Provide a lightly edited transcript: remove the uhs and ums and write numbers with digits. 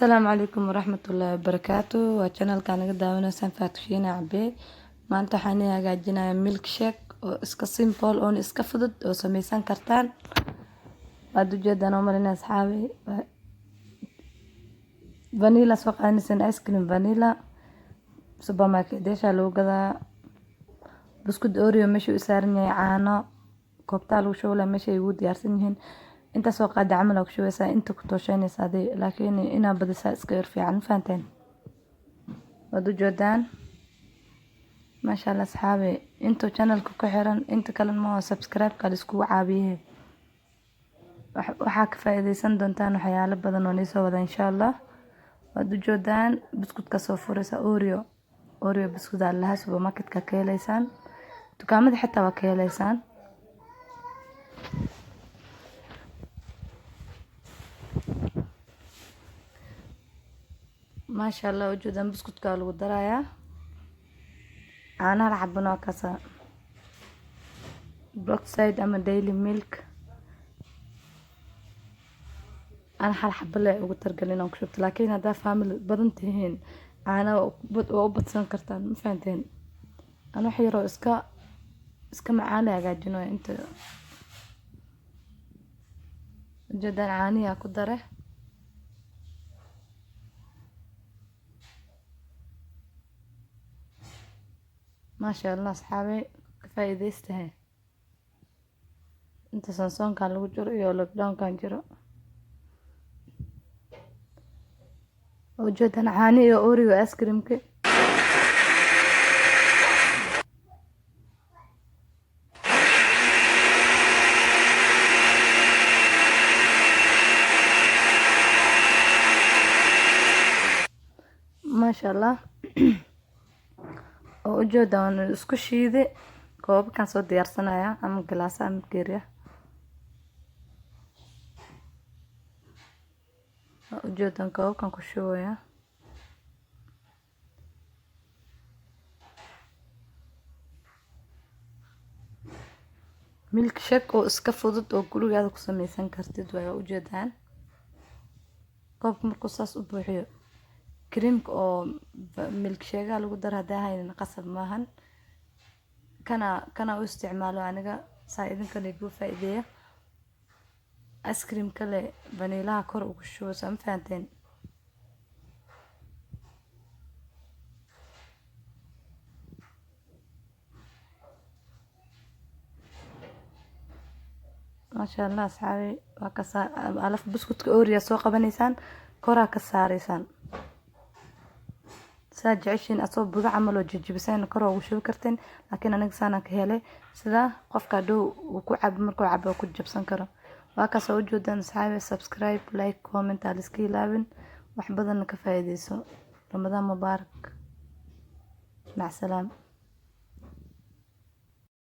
السلام عليكم ورحمة الله وبركاته وشانل كان قد داونا فاتشينا عبي maanta waxaan hagaajinayaa milk shake oo iska simple oo iska fudud oo samaysan kartaan waad u jeedaan oo marina asxaabi vanilla soo qaadaysan ice cream vanilla supermarket deesha lagu gadaa buskud oreo meesha u saaran yahay caano koobta lagu shawla meesha ay ugu diyaarsan yihiin inta soo qaada camal ku shawaysaa inta ku tooshanaysaa laakiin ina badisa iska yar fiican faanteen waad u jeedaan ما شاء الله أصحابي انتو channelku ku xiran inta kale ma subscribe ka isku caabiye waxa ka faa'iideysan doontaan waxyaalo badan oo soo wada insha Allah waad u jeedaan biskudka soo furaysa oreo biskud allaha supermarket ka helaysan dukaamada xitaa waa ka helaysan ما شاء الله u jeedaan biskudka lagu darayaa أنا راح أبناء كذا بروكسايد أما ديلي ميلك أنا حاب له وقت رجلنا وكشفت لكن هذا فامل بدنتهين أنا وأبد سنكرتان ما فهمتين أنا حيرو إسكا معانا قاعد جنوا أنت جدا عاني أكو دره ما شاء الله أصحابي كفاية استهي انت سانسون كان لو جرو يو لوك داون كان جرو وجود انا عاني يو اوريو ايس كريم كي ما شاء الله oo u jeedaan isku shiiday koobkan soo diyaarsanaya ama glass ama geeriya u jeedaan koobkan ku shubaya milk shake oo iska fudud oo gurigaada ku samaysan kartid way u jeedaan koobka markuu saas u buuxiyo كريمك أو ملك شيء قالوا قدر هذا هاي نقصب ماهن كان استعماله أنا سايدن كان يجوا فائدة آيس كريم كله فانيلا كور وكشو سام فانتين ما شاء الله أصحابي وكسر ألف بسكوت أوريا سوق بنيسان كورا كساريسان ساج عشين أصوب بضع عملوا جيبسين كرو وشو كرتين لكن أنا إنسانة كهلة سلا قف كادو وكعب مركو عب وكل جبسن كرو وهكذا وجودا صحابي سبسكرايب لايك كومنت على سكي لابن وحبذا إنك فايدة رمضان مبارك مع السلامة.